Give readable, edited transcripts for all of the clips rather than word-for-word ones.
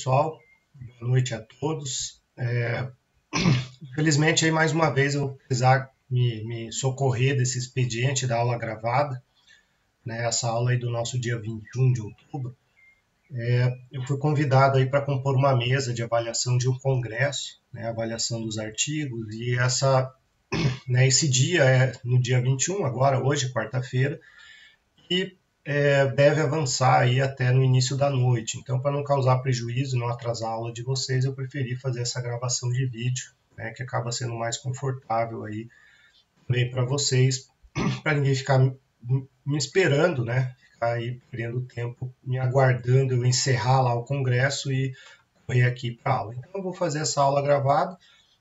pessoal, boa noite a todos. Infelizmente, aí, mais uma vez, eu vou precisar me socorrer desse expediente da aula gravada, né, essa aula aí do nosso dia 21 de outubro. Eu fui convidado aí para compor uma mesa de avaliação de um congresso, né, avaliação dos artigos, e esse dia é no dia 21, agora, hoje, quarta-feira, e deve avançar aí até no início da noite. Então, para não causar prejuízo, não atrasar a aula de vocês, eu preferi fazer essa gravação de vídeo, né, que acaba sendo mais confortável aí também para vocês, para ninguém ficar me esperando, né, ficar aí perdendo tempo, me aguardando eu encerrar lá o congresso e correr aqui para a aula. Então, eu vou fazer essa aula gravada,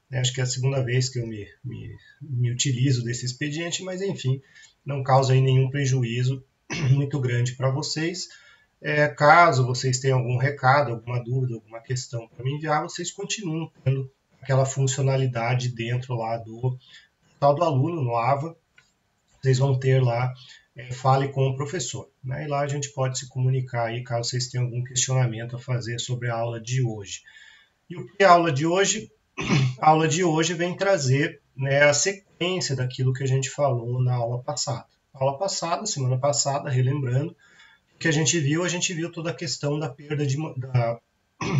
né, acho que é a segunda vez que eu me utilizo desse expediente, mas enfim, não causa aí nenhum prejuízo muito grande para vocês. Caso vocês tenham algum recado, alguma dúvida, alguma questão para me enviar, vocês continuam tendo aquela funcionalidade dentro lá do tal do aluno, no AVA. Vocês vão ter lá, fale com o professor, né? E lá a gente pode se comunicar aí, caso vocês tenham algum questionamento a fazer sobre a aula de hoje. E o que é a aula de hoje? A aula de hoje vem trazer, né, a sequência daquilo que a gente falou na aula passada. Aula passada, semana passada, relembrando, que a gente viu toda a questão da perda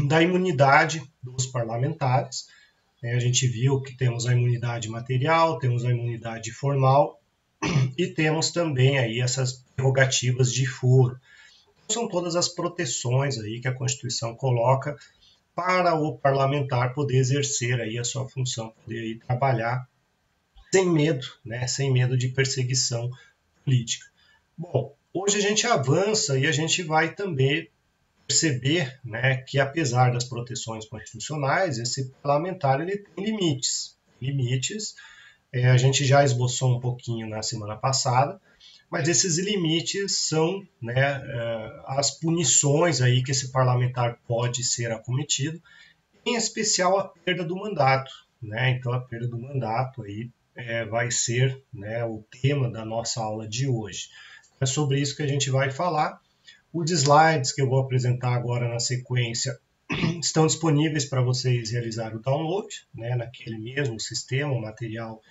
da imunidade dos parlamentares. A gente viu que temos a imunidade material, temos a imunidade formal e temos também aí essas prerrogativas de foro. São todas as proteções aí que a Constituição coloca para o parlamentar poder exercer aí a sua função, poder aí trabalhar sem medo, né, sem medo de perseguição política. Bom, hoje a gente avança e a gente vai também perceber, né, que apesar das proteções constitucionais, esse parlamentar ele tem limites. A gente já esboçou um pouquinho na semana passada, mas esses limites são, né, as punições aí que esse parlamentar pode ser acometido, em especial a perda do mandato, né? Então a perda do mandato aí vai ser, né, o tema da nossa aula de hoje. É sobre isso que a gente vai falar. Os slides que eu vou apresentar agora na sequência estão disponíveis para vocês realizarem o download, né, naquele mesmo sistema, o material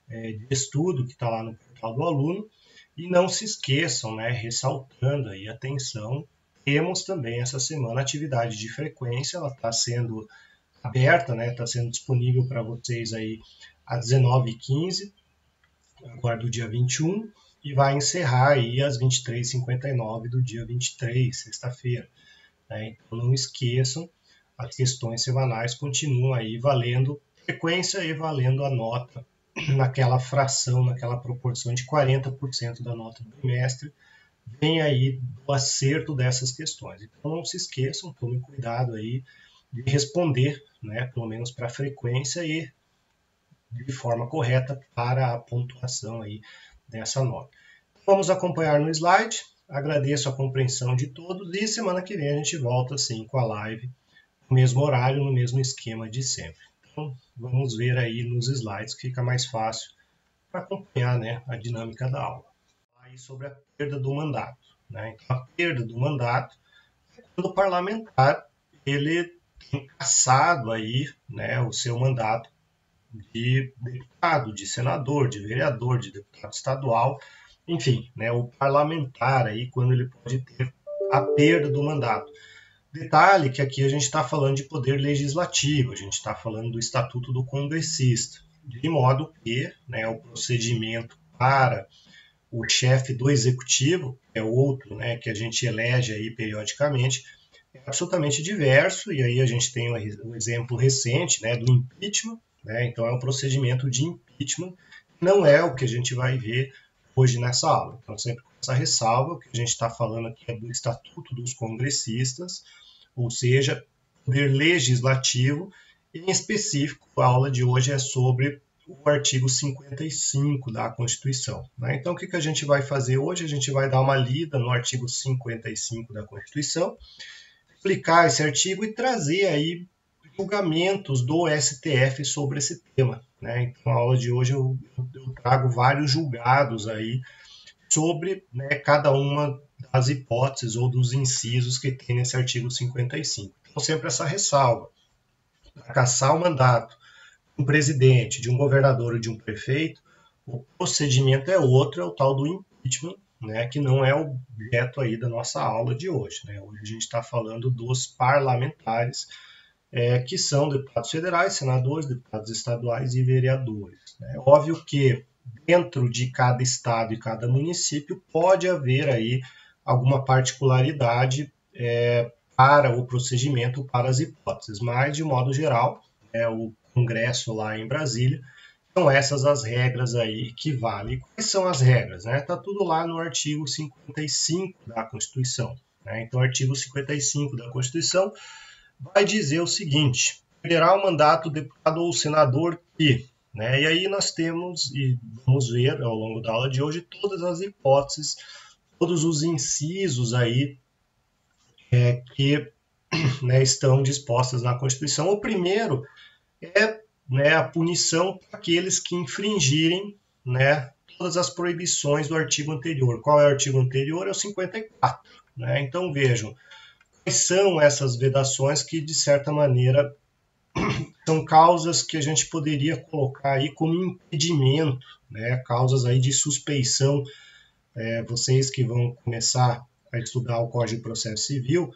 de estudo que está lá no portal do aluno. E não se esqueçam, né, ressaltando aí, atenção, temos também essa semana atividade de frequência, ela está sendo aberta, né, está sendo disponível para vocês aí às 19h15, agora do dia 21, e vai encerrar aí às 23h59 do dia 23, sexta-feira. Né? Então não esqueçam, as questões semanais continuam aí valendo frequência e valendo a nota naquela fração, naquela proporção de 40% da nota do bimestre, vem aí do acerto dessas questões. Então não se esqueçam, tomem cuidado aí de responder, né, pelo menos para a frequência e de forma correta para a pontuação aí dessa nota. Vamos acompanhar no slide, agradeço a compreensão de todos e semana que vem a gente volta sim com a live, no mesmo horário, no mesmo esquema de sempre. Então, vamos ver aí nos slides, que fica mais fácil para acompanhar, né, a dinâmica da aula. Aí sobre a perda do mandato. Né? Então, a perda do mandato é quando o parlamentar ele tem cassado aí, né, o seu mandato de deputado, de senador, de vereador, de deputado estadual, enfim, né, o parlamentar aí quando ele pode ter a perda do mandato. Detalhe que aqui a gente está falando de poder legislativo, a gente está falando do Estatuto do Congressista, de modo que, né, o procedimento para o chefe do executivo, é outro, né, que a gente elege aí periodicamente, é absolutamente diverso, e aí a gente tem um exemplo recente, né, do impeachment, né, então é um procedimento de impeachment, não é o que a gente vai ver hoje nessa aula. Então sempre com essa ressalva, o que a gente está falando aqui é do Estatuto dos Congressistas, ou seja, poder legislativo, e em específico a aula de hoje é sobre o artigo 55 da Constituição. Né? Então o que a gente vai fazer hoje? A gente vai dar uma lida no artigo 55 da Constituição, explicar esse artigo e trazer aí julgamentos do STF sobre esse tema. Né? Então, a aula de hoje eu trago vários julgados aí sobre, né, cada uma das hipóteses ou dos incisos que tem nesse artigo 55. Então, sempre essa ressalva. Para cassar o mandato de um presidente, de um governador ou de um prefeito, o procedimento é outro, é o tal do impeachment, né, que não é o objeto aí da nossa aula de hoje. Né? Hoje a gente está falando dos parlamentares, que são deputados federais, senadores, deputados estaduais e vereadores. É óbvio que dentro de cada estado e cada município pode haver aí alguma particularidade para o procedimento, para as hipóteses, mas de modo geral, o Congresso lá em Brasília, são essas as regras aí que valem. Quais são as regras? Está tudo lá no artigo 55 da Constituição. Então, o artigo 55 da Constituição vai dizer o seguinte: perderá o mandato o deputado ou senador que... E aí nós temos, e vamos ver ao longo da aula de hoje, todas as hipóteses, todos os incisos aí que estão dispostas na Constituição. O primeiro é a punição para aqueles que infringirem todas as proibições do artigo anterior. Qual é o artigo anterior? É o 54. Então vejam, quais são essas vedações que, de certa maneira, são causas que a gente poderia colocar aí como impedimento, causas aí de suspeição. Vocês que vão começar a estudar o Código de Processo Civil,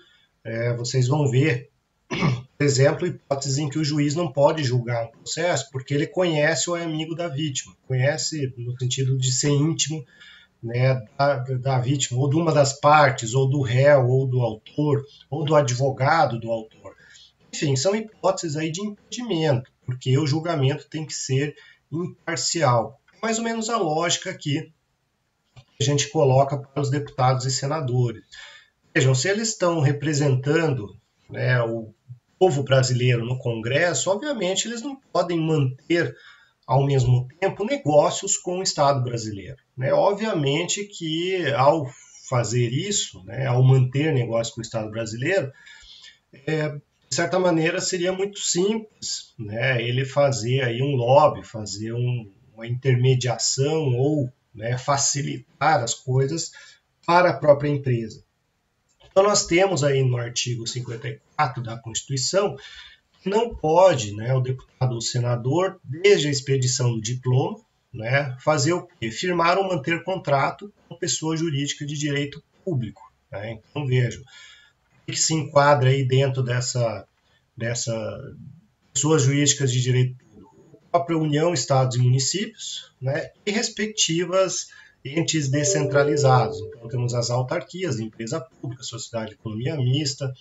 vocês vão ver, por exemplo, hipóteses em que o juiz não pode julgar um processo porque ele conhece ou é amigo da vítima, conhece no sentido de ser íntimo da vítima, ou de uma das partes, ou do réu, ou do autor, ou do advogado do autor. Enfim, são hipóteses aí de impedimento, porque o julgamento tem que ser imparcial. É mais ou menos a lógica aqui que a gente coloca para os deputados e senadores. Vejam, se eles estão representando o povo brasileiro no Congresso, obviamente eles não podem manter ao mesmo tempo negócios com o Estado brasileiro. Obviamente que ao fazer isso, ao manter negócios com o Estado brasileiro, de certa maneira seria muito simples ele fazer aí um lobby, fazer uma intermediação ou facilitar as coisas para a própria empresa. Então nós temos aí no artigo 54 da Constituição que não pode o deputado ou senador, desde a expedição do diploma, fazer o quê? Firmar ou manter contrato com pessoa jurídica de direito público. Então vejam, o que se enquadra aí dentro dessa pessoas jurídicas de direito público? A própria União, Estados e Municípios, e respectivas entes descentralizados. Então temos as autarquias, empresa pública, sociedade de economia mista,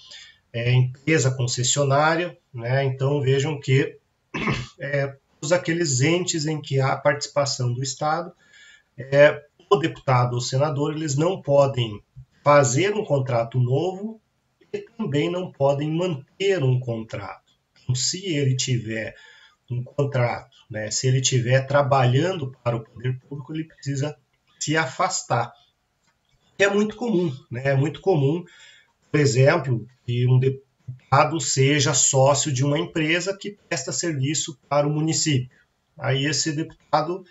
empresa concessionária. Então vejam que todos aqueles entes em que há participação do Estado, o deputado ou senador, eles não podem fazer um contrato novo e também não podem manter um contrato. Então, se ele tiver um contrato, se ele estiver trabalhando para o poder público, ele precisa se afastar. É muito comum, é muito comum, por exemplo, que um deputado seja sócio de uma empresa que presta serviço para o município. Aí esse deputado,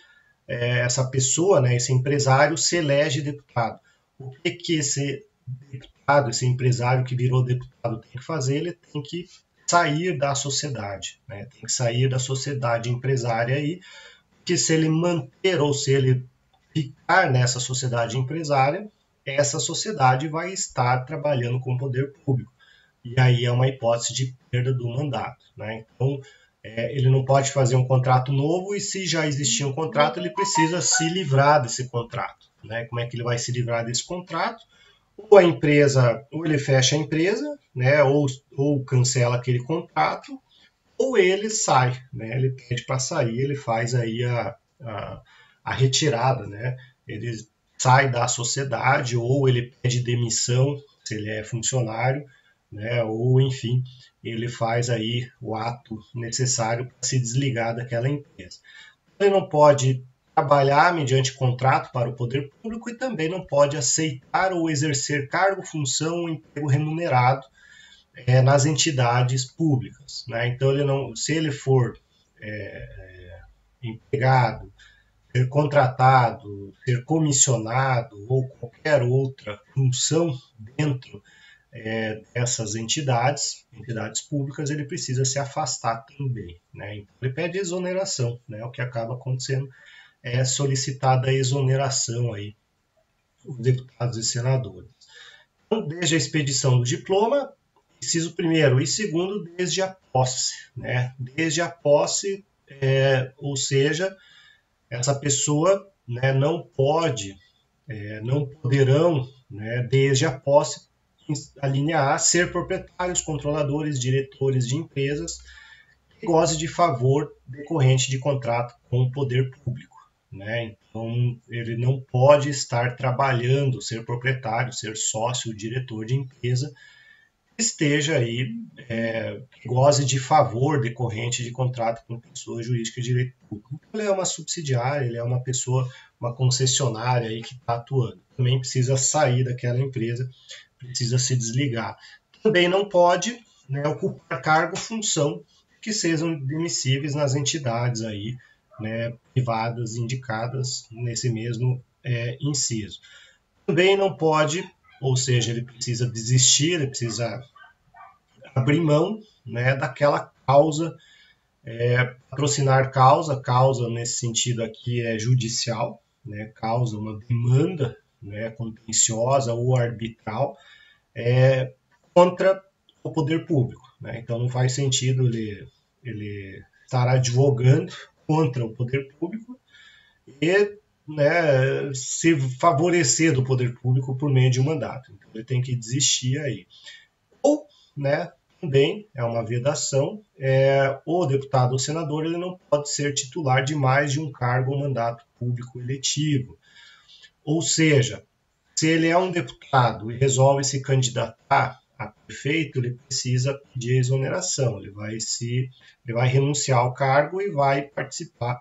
essa pessoa, esse empresário, se elege deputado. O que esse deputado, esse empresário que virou deputado tem que fazer? Ele tem que sair da sociedade, tem que sair da sociedade empresária aí, que se ele manter ou se ele ficar nessa sociedade empresária, essa sociedade vai estar trabalhando com o poder público. E aí é uma hipótese de perda do mandato. Então, ele não pode fazer um contrato novo e se já existia um contrato, ele precisa se livrar desse contrato. Como é que ele vai se livrar desse contrato? Ou a empresa, ou ele fecha a empresa, ou cancela aquele contrato, ou ele sai, ele pede para sair, ele faz aí a retirada, ele sai da sociedade ou ele pede demissão, se ele é funcionário, ou enfim, ele faz aí o ato necessário para se desligar daquela empresa. Ele não pode trabalhar mediante contrato para o poder público e também não pode aceitar ou exercer cargo, função ou emprego remunerado nas entidades públicas. Então, se ele for empregado, ser contratado, ser comissionado ou qualquer outra função dentro dessas entidades públicas, ele precisa se afastar também, né? Então, ele pede exoneração, né? O que acaba acontecendo é solicitada a exoneração aí os deputados e senadores. Então, desde a expedição do diploma, inciso primeiro, e segundo, desde a posse, né? Desde a posse, ou seja, essa pessoa, né, não pode, não poderão, né, desde a posse, a linha A, ser proprietários, controladores, diretores de empresas que gozem de favor decorrente de contrato com o poder público, né? Então, ele não pode estar trabalhando, ser proprietário, ser sócio, diretor de empresa que esteja aí, que goze de favor decorrente de contrato com pessoa jurídica de direito público. Então, ele é uma subsidiária, ele é uma pessoa, uma concessionária aí que está atuando. Também precisa sair daquela empresa, precisa se desligar. Também não pode, né, ocupar cargo, função que sejam demissíveis nas entidades aí, né, privadas indicadas nesse mesmo inciso. Também não pode, ou seja, ele precisa desistir, ele precisa abrir mão, né, daquela causa, patrocinar causa nesse sentido aqui é judicial, né, causa, uma demanda, né, contenciosa ou arbitral, contra o poder público, né? Então não faz sentido ele estar advogando contra o poder público e, né, se favorecer do poder público por meio de um mandato. Então ele tem que desistir aí. Ou, né, também é uma vedação, o deputado ou senador ele não pode ser titular de mais de um cargo ou mandato público eletivo. Ou seja, se ele é um deputado e resolve se candidatar a prefeito, ele precisa pedir exoneração, ele vai renunciar ao cargo e vai participar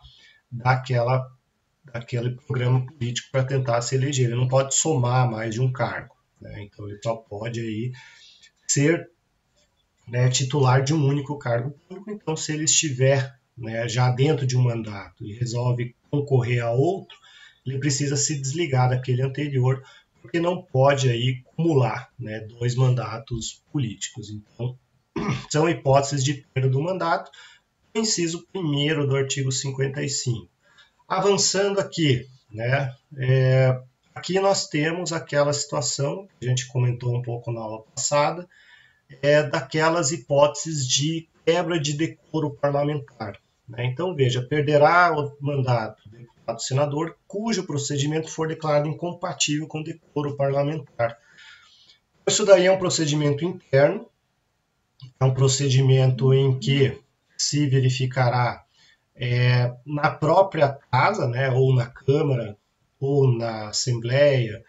daquele programa político para tentar se eleger. Ele não pode somar mais de um cargo, né? Então ele só pode aí ser, né, titular de um único cargo público. Então, se ele estiver, né, já dentro de um mandato e resolve concorrer a outro, ele precisa se desligar daquele anterior, porque não pode aí acumular, né, 2 mandatos políticos. Então, são hipóteses de perda do mandato, inciso 1º do artigo 55. Avançando aqui, né, aqui nós temos aquela situação que a gente comentou um pouco na aula passada, daquelas hipóteses de quebra de decoro parlamentar, né? Então, veja, perderá o mandato do deputado senador cujo procedimento for declarado incompatível com o decoro parlamentar. Isso daí é um procedimento interno, é um procedimento em que se verificará na própria casa, né, ou na Câmara, ou na Assembleia,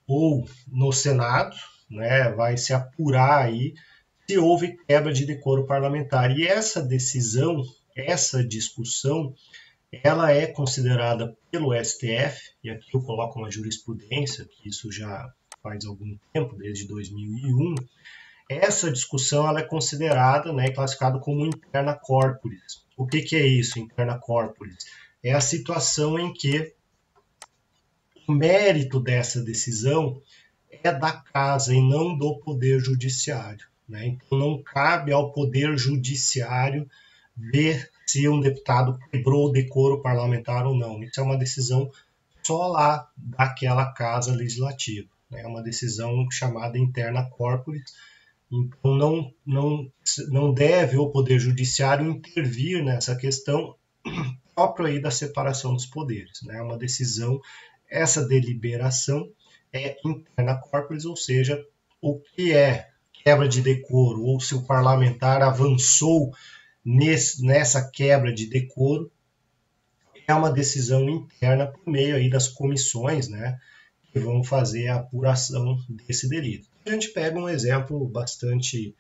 ou no Senado, né, vai se apurar aí se houve quebra de decoro parlamentar. E essa decisão, essa discussão, ela é considerada pelo STF, e aqui eu coloco uma jurisprudência, que isso já faz algum tempo, desde 2001, essa discussão ela é considerada, né, classificada como interna corporis. O que é isso, interna corporis? É a situação em que o mérito dessa decisão é da casa e não do Poder Judiciário, né? Então não cabe ao Poder Judiciário ver se um deputado quebrou o decoro parlamentar ou não. Isso é uma decisão só lá daquela casa legislativa, né? É uma decisão chamada interna corporis. Então não deve o Poder Judiciário intervir nessa questão própria aí da separação dos poderes, né? É uma decisão, essa deliberação é interna corporis, ou seja, o que é quebra de decoro, ou se o parlamentar avançou nessa quebra de decoro, é uma decisão interna por meio aí das comissões, né, que vão fazer a apuração desse delito. A gente pega um exemplo bastante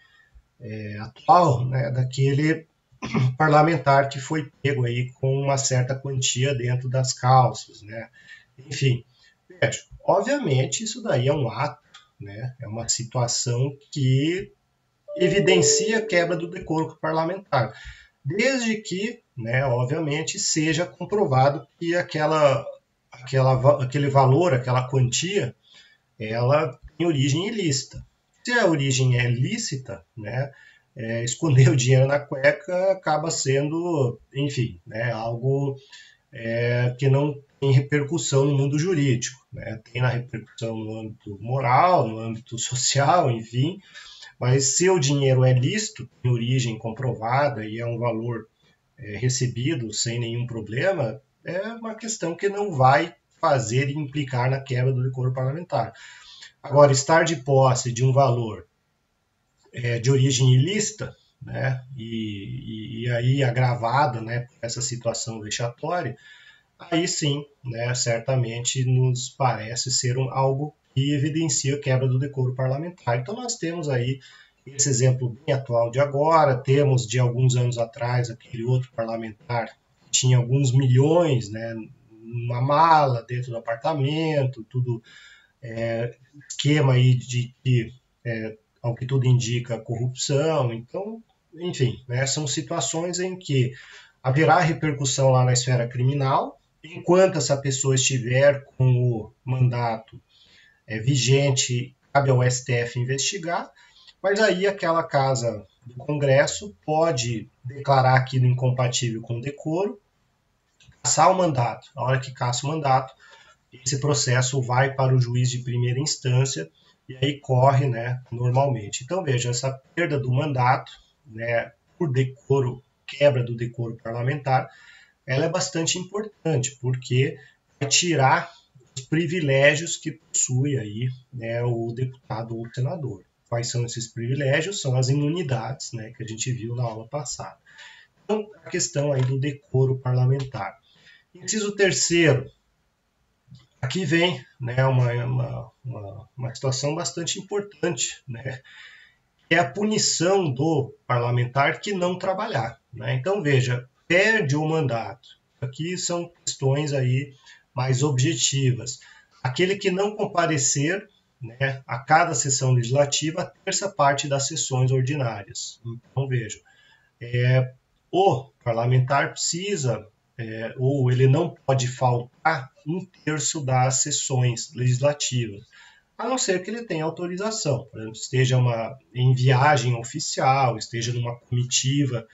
atual, né, daquele parlamentar que foi pego aí com uma certa quantia dentro das calças, né? Enfim, obviamente isso daí é um ato, né? É uma situação que evidencia a quebra do decoro parlamentar, desde que, né, obviamente, seja comprovado que aquele valor, aquela quantia, ela tem origem ilícita. Se a origem é lícita, né, esconder o dinheiro na cueca acaba sendo, enfim, né, algo que não tem repercussão no mundo jurídico, né? Tem na repercussão no âmbito moral, no âmbito social, enfim, mas se o dinheiro é lícito, tem origem comprovada e é um valor recebido sem nenhum problema, é uma questão que não vai fazer e implicar na quebra do decoro parlamentar. Agora, estar de posse de um valor de origem ilícita, né, e aí agravada, né, por essa situação vexatória, aí sim, né, certamente nos parece ser algo que evidencia a quebra do decoro parlamentar. Então nós temos aí esse exemplo bem atual de agora, temos de alguns anos atrás aquele outro parlamentar que tinha alguns milhões, né, numa mala dentro do apartamento, tudo esquema aí de ao que tudo indica, corrupção. Então, enfim, né, são situações em que haverá repercussão lá na esfera criminal, enquanto essa pessoa estiver com o mandato vigente, cabe ao STF investigar, mas aí aquela casa do Congresso pode declarar aquilo incompatível com o decoro, cassar o mandato. A hora que caça o mandato, esse processo vai para o juiz de primeira instância e aí corre, né, normalmente. Então, veja, essa perda do mandato, né, por decoro, quebra do decoro parlamentar, ela é bastante importante, porque vai tirar os privilégios que possui aí, né, o deputado ou o senador. Quais são esses privilégios? São as imunidades, né, que a gente viu na aula passada. Então, a questão aí do decoro parlamentar. Inciso terceiro, aqui vem, né, uma situação bastante importante, né, que é a punição do parlamentar que não trabalhar, né? Então, veja, perde o mandato. Aqui são questões aí mais objetivas. Aquele que não comparecer, né, a cada sessão legislativa, a terça parte das sessões ordinárias. Então, veja, o parlamentar precisa, ou ele não pode faltar um terço das sessões legislativas, a não ser que ele tenha autorização, por exemplo, esteja em viagem oficial, esteja numa comitiva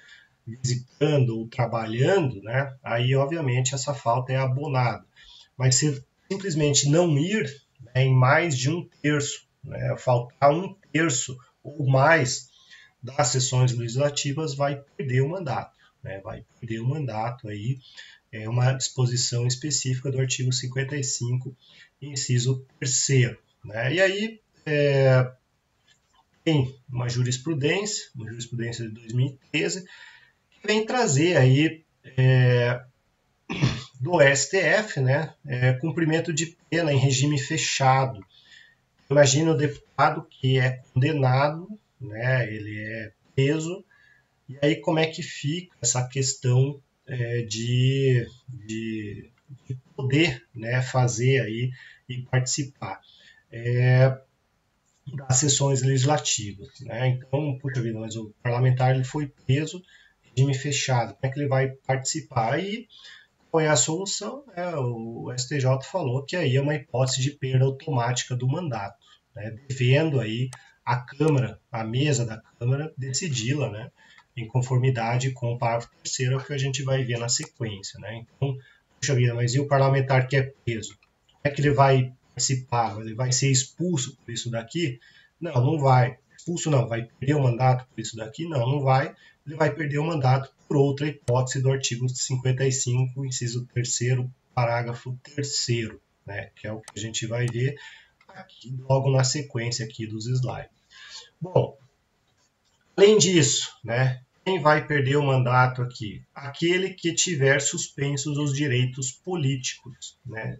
visitando ou trabalhando, né? Aí, obviamente, essa falta é abonada. Mas se simplesmente não ir, né, em mais de um terço, né, faltar um terço ou mais das sessões legislativas, vai perder o mandato. Né? Vai perder o mandato aí, é uma disposição específica do artigo 55, inciso 3º. Né? E aí tem uma jurisprudência de 2013, que vem trazer aí do STF, né, cumprimento de pena em regime fechado. Imagina o deputado que é condenado, né, ele é preso, e aí como é que fica essa questão de poder, né, fazer aí e participar das sessões legislativas, né? Então, puxa vida, mas o parlamentar ele foi preso, regime fechado, como é que ele vai participar? E qual é a solução? O STJ falou que aí é uma hipótese de perda automática do mandato, né? Devendo aí a Câmara, a mesa da Câmara, decidi-la, né, em conformidade com o parágrafo 3º, que a gente vai ver na sequência, né? Então, puxa vida, mas e o parlamentar que é preso? Como é que ele vai participar? Ele vai ser expulso por isso daqui? Não, não vai. Expulso não, vai perder o mandato por isso daqui? Não, não vai. Ele vai perder o mandato por outra hipótese do artigo 55, inciso 3º, parágrafo 3º, né, que é o que a gente vai ver aqui, logo na sequência aqui dos slides. Bom, além disso, né, quem vai perder o mandato aqui? Aquele que tiver suspensos os direitos políticos, né?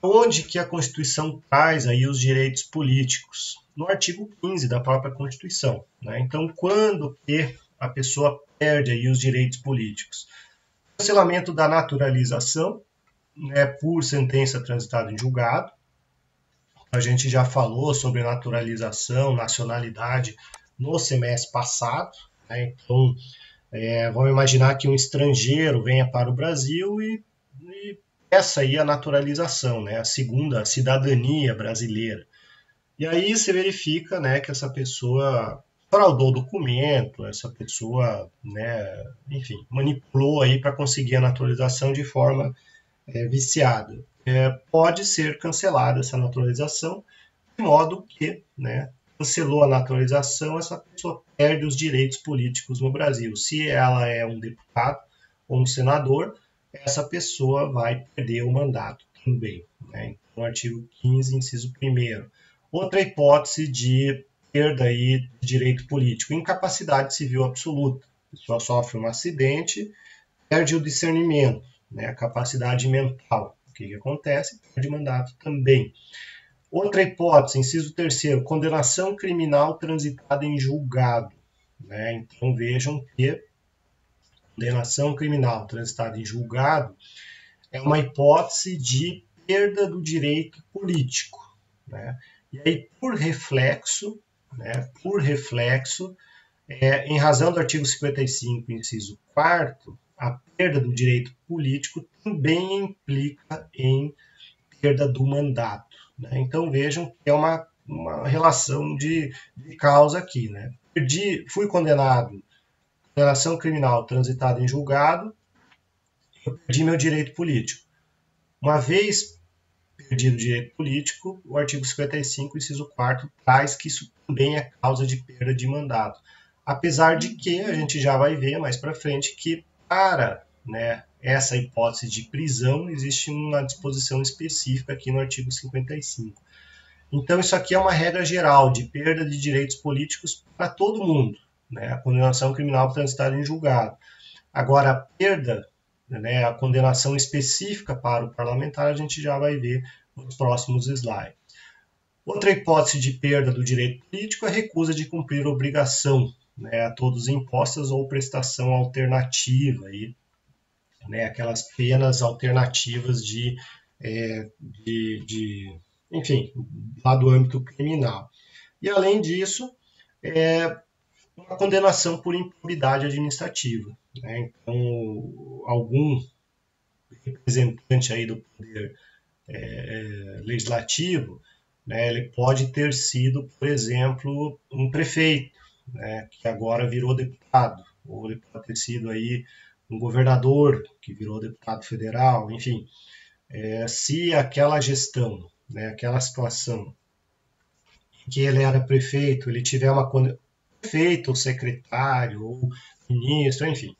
Onde que a Constituição traz aí os direitos políticos? No artigo 15 da própria Constituição, né? Então, quando que a pessoa perde aí os direitos políticos? Cancelamento da naturalização, né, por sentença transitada em julgado. A gente já falou sobre naturalização, nacionalidade no semestre passado, né? Então, vamos imaginar que um estrangeiro venha para o Brasil e peça aí a naturalização, né? A segunda cidadania brasileira. E aí você verifica, né, que essa pessoa fraudou o documento, essa pessoa, né, enfim, manipulou aí para conseguir a naturalização de forma viciada. Pode ser cancelada essa naturalização, de modo que, né, cancelou a naturalização, essa pessoa perde os direitos políticos no Brasil. Se ela é um deputado ou um senador, essa pessoa vai perder o mandato também. Né? Então, artigo 15, inciso 1º. Outra hipótese de perda aí de direito político, incapacidade civil absoluta. A pessoa sofre um acidente, perde o discernimento, né, a capacidade mental. O que acontece? Perde mandato também. Outra hipótese, inciso 3º, condenação criminal transitada em julgado. Né? Então vejam que condenação criminal transitada em julgado é uma hipótese de perda do direito político. Né? E aí, por reflexo, em razão do artigo 55, inciso 4º, a perda do direito político também implica em perda do mandato. Né? Então vejam que é uma relação de causa aqui. Né? Fui condenado, condenação criminal transitada em julgado, eu perdi meu direito político. Uma vez perdido o direito político, o artigo 55, inciso 4º, traz que isso também é causa de perda de mandato. Apesar de que a gente já vai ver mais para frente que para, né, essa hipótese de prisão existe uma disposição específica aqui no artigo 55. Então isso aqui é uma regra geral de perda de direitos políticos para todo mundo, né, a condenação criminal transitada em julgado. Agora, a perda, né, a condenação específica para o parlamentar, a gente já vai ver nos próximos slides. Outra hipótese de perda do direito político é a recusa de cumprir obrigação, né, a todos impostas ou prestação alternativa, aí, né, aquelas penas alternativas enfim, lá do âmbito criminal. E além disso, uma condenação por improbidade administrativa. Né? Então, algum representante aí do poder legislativo, né, ele pode ter sido, por exemplo, um prefeito, né, que agora virou deputado, ou ele pode ter sido aí um governador que virou deputado federal, enfim. Se aquela gestão, né, aquela situação em que ele era prefeito, ele tiver uma prefeito ou secretário ou ministro, enfim,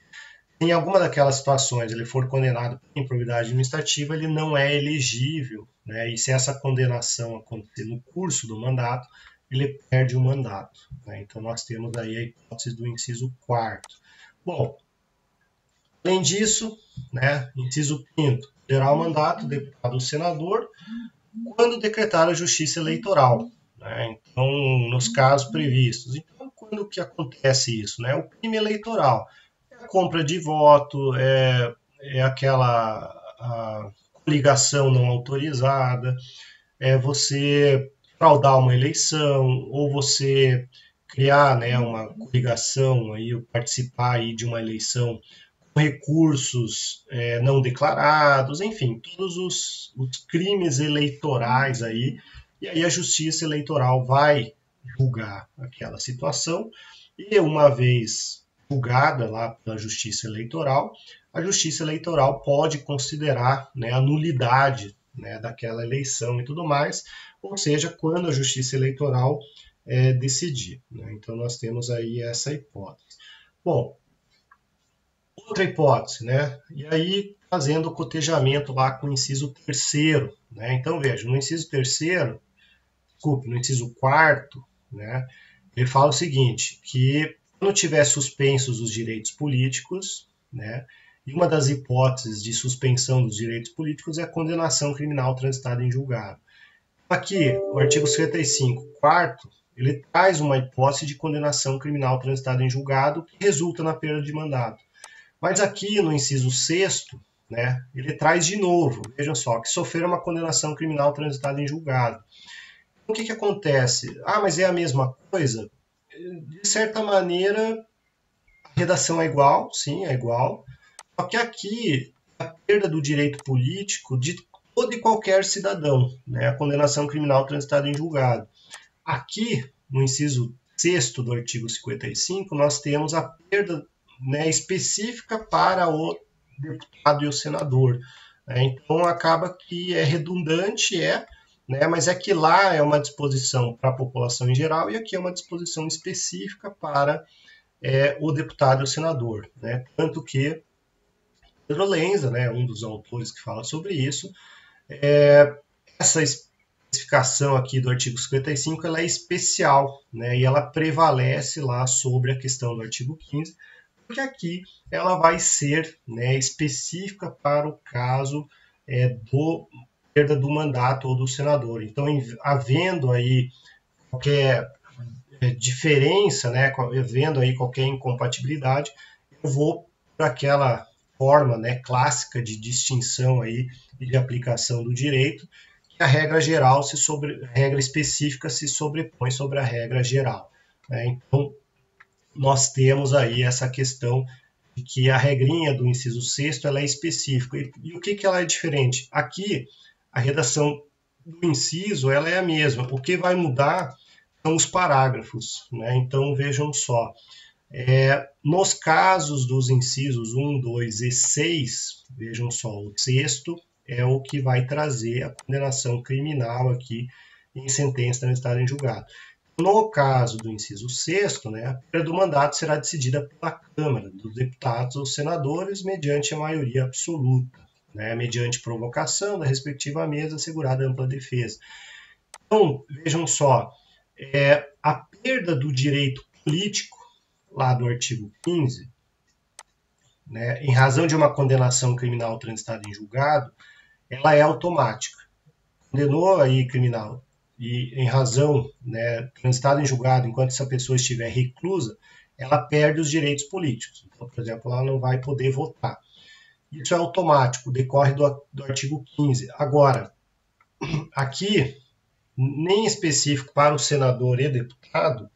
em alguma daquelas situações ele for condenado por improbidade administrativa, ele não é elegível, né? E se essa condenação acontecer no curso do mandato, ele perde o mandato. Né? Então nós temos aí a hipótese do inciso 4º. Bom, além disso, né, inciso 5º, terá o mandato deputado ou senador quando decretar a justiça eleitoral. Né? Então, nos casos previstos. Então, quando que acontece isso? Né? O crime eleitoral é a compra de voto, aquela coligação não autorizada, é você fraudar uma eleição, ou você criar, né, uma coligação, aí, participar aí de uma eleição com recursos não declarados, enfim, todos os crimes eleitorais aí, e aí a justiça eleitoral vai julgar aquela situação, e uma vez julgada lá pela justiça eleitoral, a justiça eleitoral pode considerar, né, a nulidade, né, daquela eleição e tudo mais, ou seja, quando a justiça eleitoral decidir. Né? Então nós temos aí essa hipótese. Bom, outra hipótese, né? E aí fazendo o cotejamento lá com o inciso 3º, né? Então veja, no inciso 3º, desculpe, no inciso 4º, né? Ele fala o seguinte, que quando tiver suspensos os direitos políticos, né? E uma das hipóteses de suspensão dos direitos políticos é a condenação criminal transitada em julgado. Aqui, o artigo 55, 4º, ele traz uma hipótese de condenação criminal transitada em julgado que resulta na perda de mandato. Mas aqui no inciso 6º, né, ele traz de novo, vejam só, que sofreram uma condenação criminal transitada em julgado. O que acontece? Ah, mas é a mesma coisa? De certa maneira, a redação é igual, sim, é igual, só que aqui a perda do direito político de todo e qualquer cidadão, né, a condenação criminal transitada em julgado. Aqui, no inciso 6º do artigo 55, nós temos a perda, né, específica para o deputado e o senador. Então, acaba que é redundante, né, mas é que lá é uma disposição para a população em geral e aqui é uma disposição específica para o deputado e o senador. Né? Tanto que Pedro Lenza, né, um dos autores que fala sobre isso, essa especificação aqui do artigo 55 ela é especial, né, e ela prevalece lá sobre a questão do artigo 15, porque aqui ela vai ser, né, específica para o caso do perda do mandato ou do senador. Então, havendo aí qualquer diferença, né, havendo aí qualquer incompatibilidade, eu vou para aquela forma, né, clássica de distinção aí e de aplicação do direito, que a regra geral a regra específica se sobrepõe sobre a regra geral. Né? Então, nós temos aí essa questão de que a regrinha do inciso 6º ela é específica. E o que ela é diferente? Aqui, a redação do inciso ela é a mesma. O que vai mudar são os parágrafos. Né? Então, vejam só. Nos casos dos incisos 1, 2 e 6, vejam só, o 6º é o que vai trazer a condenação criminal aqui em sentença transitada em julgado. No caso do inciso 6º, né, a perda do mandato será decidida pela Câmara dos Deputados ou Senadores mediante a maioria absoluta, né, mediante provocação da respectiva mesa, assegurada ampla defesa. Então, vejam só, a perda do direito político, lá do artigo 15, né, em razão de uma condenação criminal transitada em julgado, ela é automática. Condenou aí criminal e em razão, né, transitada em julgado, enquanto essa pessoa estiver reclusa, ela perde os direitos políticos. Então, por exemplo, ela não vai poder votar. Isso é automático, decorre do artigo 15. Agora, aqui, nem específico para o senador e deputado,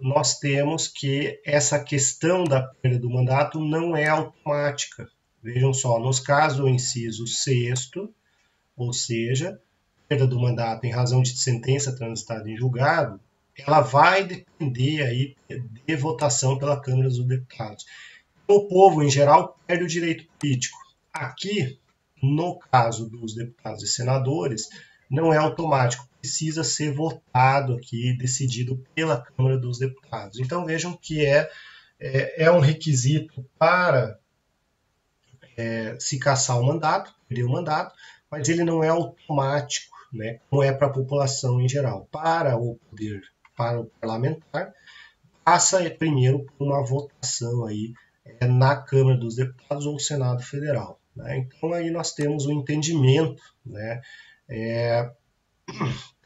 nós temos que essa questão da perda do mandato não é automática. Vejam só, nos casos do inciso 6º, ou seja, perda do mandato em razão de sentença transitada em julgado, ela vai depender aí de votação pela Câmara dos Deputados. O povo, em geral, perde o direito político. Aqui, no caso dos deputados e senadores, não é automático, precisa ser votado aqui, decidido pela Câmara dos Deputados. Então vejam que é um requisito para se cassar o mandato, perder o mandato, mas ele não é automático, né, como é para a população em geral. Para o poder, para o parlamentar, passa primeiro por uma votação aí na Câmara dos Deputados ou Senado Federal. Né? Então aí nós temos o entendimento, né,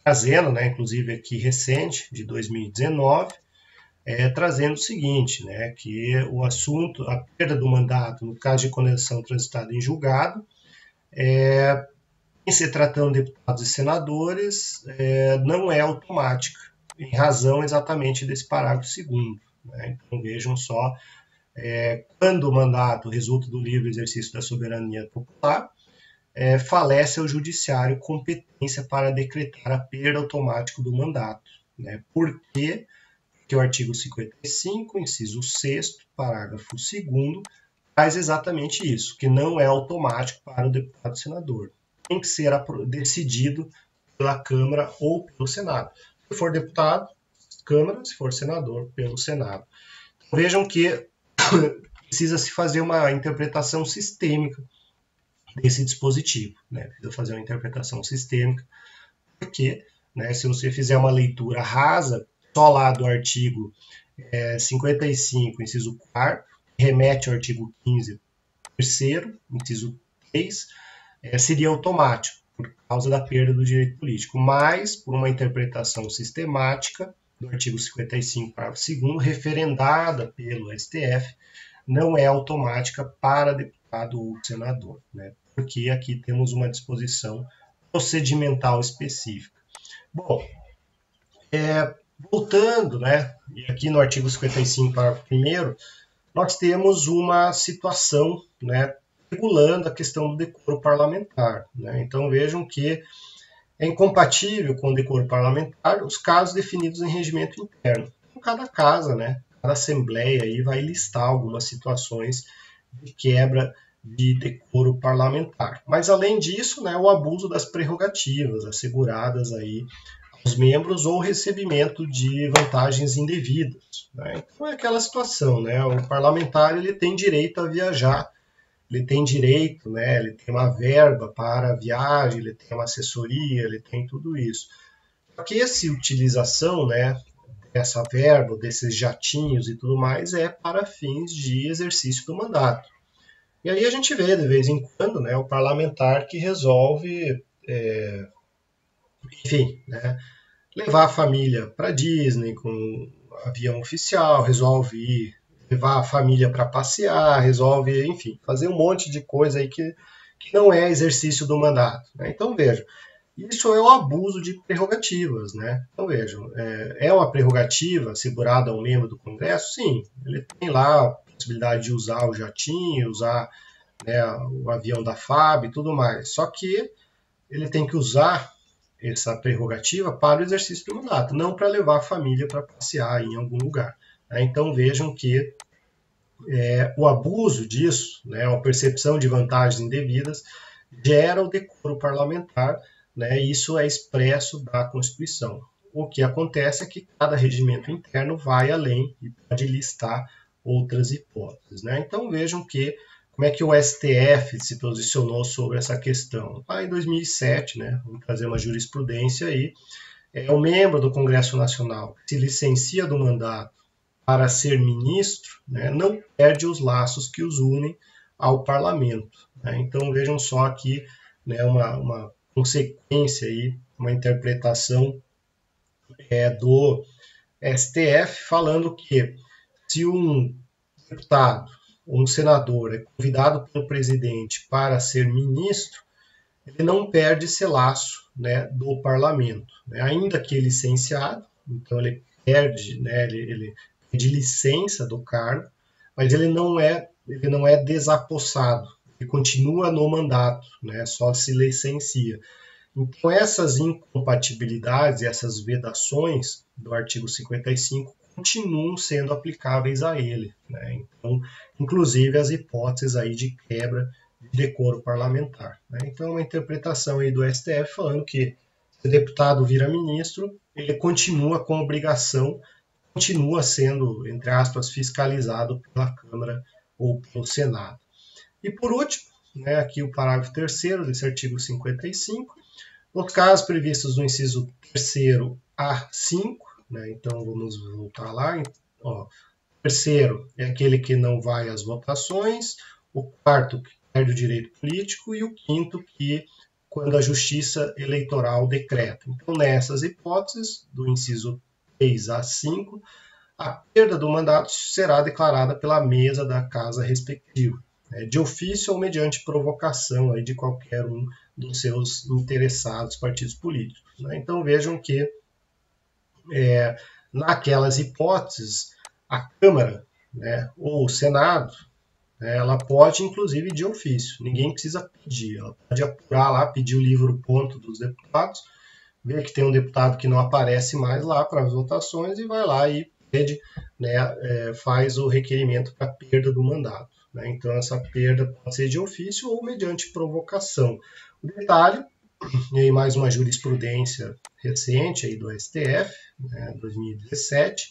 trazendo, né, inclusive aqui recente, de 2019, trazendo o seguinte, né, que o assunto, a perda do mandato, no caso de condenação transitada em julgado, em se tratando de deputados e senadores, não é automática, em razão exatamente desse parágrafo 2º. Né? Então vejam só, quando o mandato resulta do livre exercício da soberania popular, falece ao judiciário competência para decretar a perda automática do mandato. Né? Por quê? Porque o artigo 55, inciso 6º, parágrafo 2º, traz exatamente isso, que não é automático para o deputado e senador. Tem que ser decidido pela Câmara ou pelo Senado. Se for deputado, Câmara, se for senador, pelo Senado. Então, vejam que precisa se fazer uma interpretação sistêmica desse dispositivo. Né? Precisa fazer uma interpretação sistêmica, porque, né, se você fizer uma leitura rasa, só lá do artigo 55, inciso 4º, remete ao artigo 15, terceiro, inciso 3, seria automático, por causa da perda do direito político, mas, por uma interpretação sistemática do artigo 55, parágrafo 2º, referendada pelo STF, não é automática para deputado ou senador, né? Porque aqui temos uma disposição procedimental específica. Bom, voltando, né, e aqui no artigo 55, parágrafo 1º, nós temos uma situação, né, regulando a questão do decoro parlamentar. Né? Então vejam que É incompatível com o decoro parlamentar os casos definidos em regimento interno. Então, cada casa, né, cada assembleia aí vai listar algumas situações de quebra de decoro parlamentar. Mas além disso, né, o abuso das prerrogativas asseguradas aí aos membros ou recebimento de vantagens indevidas, né? Então é aquela situação, né? O parlamentar ele tem direito a viajar, ele tem direito, né? Ele tem uma verba para a viagem, ele tem uma assessoria, ele tem tudo isso. Só que essa utilização, né, dessa verba, desses jatinhos e tudo mais, é para fins de exercício do mandato. E aí a gente vê, de vez em quando, né, o parlamentar que resolve, enfim, né, levar a família para Disney com um avião oficial, resolve ir levar a família para passear, resolve, enfim, fazer um monte de coisa aí que não é exercício do mandato, né? Então vejam, isso é o abuso de prerrogativas, né? Então vejam, é uma prerrogativa assegurada ao membro do Congresso? Sim, ele tem lá a possibilidade de usar o jatinho, usar, né, o avião da FAB e tudo mais. Só que ele tem que usar essa prerrogativa para o exercício do mandato, não para levar a família para passear em algum lugar, né? Então vejam que o abuso disso, né, a percepção de vantagens indevidas, gera o decoro parlamentar, né, e isso é expresso da Constituição. O que acontece é que cada regimento interno vai além e pode listar outras hipóteses, né? Então vejam que como é que o STF se posicionou sobre essa questão. Lá em 2007, né, vamos trazer uma jurisprudência aí, o membro do Congresso Nacional que se licencia do mandato para ser ministro, né, não perde os laços que os unem ao parlamento, né? Então vejam só aqui, né, uma consequência aí, uma interpretação do STF falando que se um deputado ou um senador é convidado pelo presidente para ser ministro, ele não perde esse laço, né, do parlamento, né? Ainda que licenciado, então ele perde, né, ele pede licença do cargo, mas ele não é desapossado, ele continua no mandato, né, só se licencia. Então essas incompatibilidades, essas vedações do artigo 55 continuam sendo aplicáveis a ele, né? Então, inclusive as hipóteses aí de quebra de decoro parlamentar, né? Então, uma interpretação aí do STF falando que se o deputado vira ministro, ele continua com obrigação, continua sendo, entre aspas, fiscalizado pela Câmara ou pelo Senado. E por último, né, aqui o parágrafo 3º desse artigo 55, nos casos previstos no inciso 3º a 5, né, então vamos voltar lá, ó, o terceiro é aquele que não vai às votações, o quarto que perde o direito político e o quinto que quando a justiça eleitoral decreta. Então, nessas hipóteses, do inciso 3 a 5, a perda do mandato será declarada pela mesa da casa respectiva, né, de ofício ou mediante provocação aí de qualquer um dos seus interessados partidos políticos, né? Então vejam que naquelas hipóteses a Câmara, né, ou o Senado, né, ela pode inclusive de ofício, ninguém precisa pedir, ela pode apurar lá, pedir o livro ponto dos deputados, ver que tem um deputado que não aparece mais lá para as votações e vai lá e pede, né, faz o requerimento para perda do mandato, né? Então essa perda pode ser de ofício ou mediante provocação. O detalhe, e aí mais uma jurisprudência recente aí do STF, né, 2017,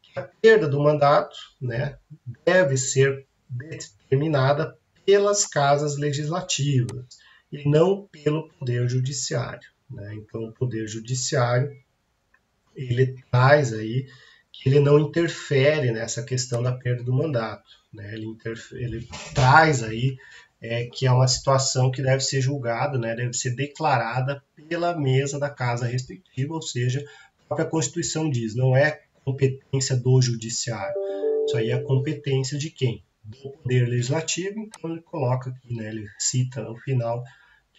que a perda do mandato, né, deve ser determinada pelas casas legislativas e não pelo Poder Judiciário, né? Então, o Poder Judiciário ele traz aí que ele não interfere nessa questão da perda do mandato, né? Ele traz aí que é uma situação que deve ser julgada, né? Deve ser declarada pela mesa da casa respectiva, ou seja, a própria Constituição diz, não é competência do Judiciário, isso aí é competência de quem? Do Poder Legislativo, então ele coloca aqui, né? Ele cita no final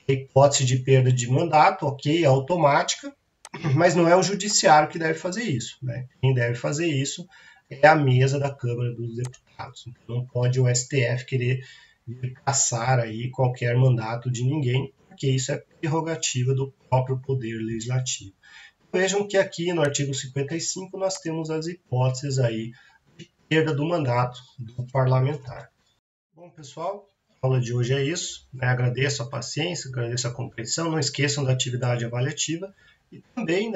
a hipótese de perda de mandato, ok, é automática, mas não é o judiciário que deve fazer isso, né? Quem deve fazer isso é a mesa da Câmara dos Deputados. Então não pode o STF querer caçar aí qualquer mandato de ninguém, porque isso é prerrogativa do próprio Poder Legislativo. Vejam que aqui no artigo 55 nós temos as hipóteses aí de perda do mandato do parlamentar. Bom, pessoal, a aula de hoje é isso. Agradeço a paciência, agradeço a compreensão. Não esqueçam da atividade avaliativa e também,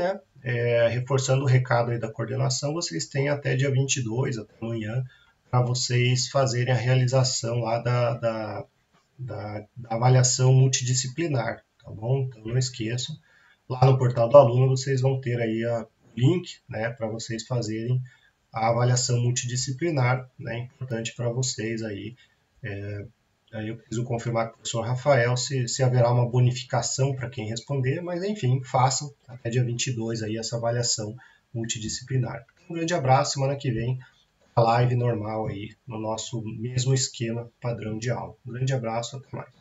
reforçando o recado aí da coordenação, vocês têm até dia 22, até amanhã, para vocês fazerem a realização lá da avaliação multidisciplinar, tá bom? Então não esqueçam. Lá no portal do aluno vocês vão ter aí o link, para vocês fazerem a avaliação multidisciplinar, importante para vocês aí. Aí eu preciso confirmar com o professor Rafael se haverá uma bonificação para quem responder, mas enfim, façam até dia 22 aí essa avaliação multidisciplinar. Um grande abraço, semana que vem a live normal aí no nosso mesmo esquema padrão de aula. Um grande abraço, até mais.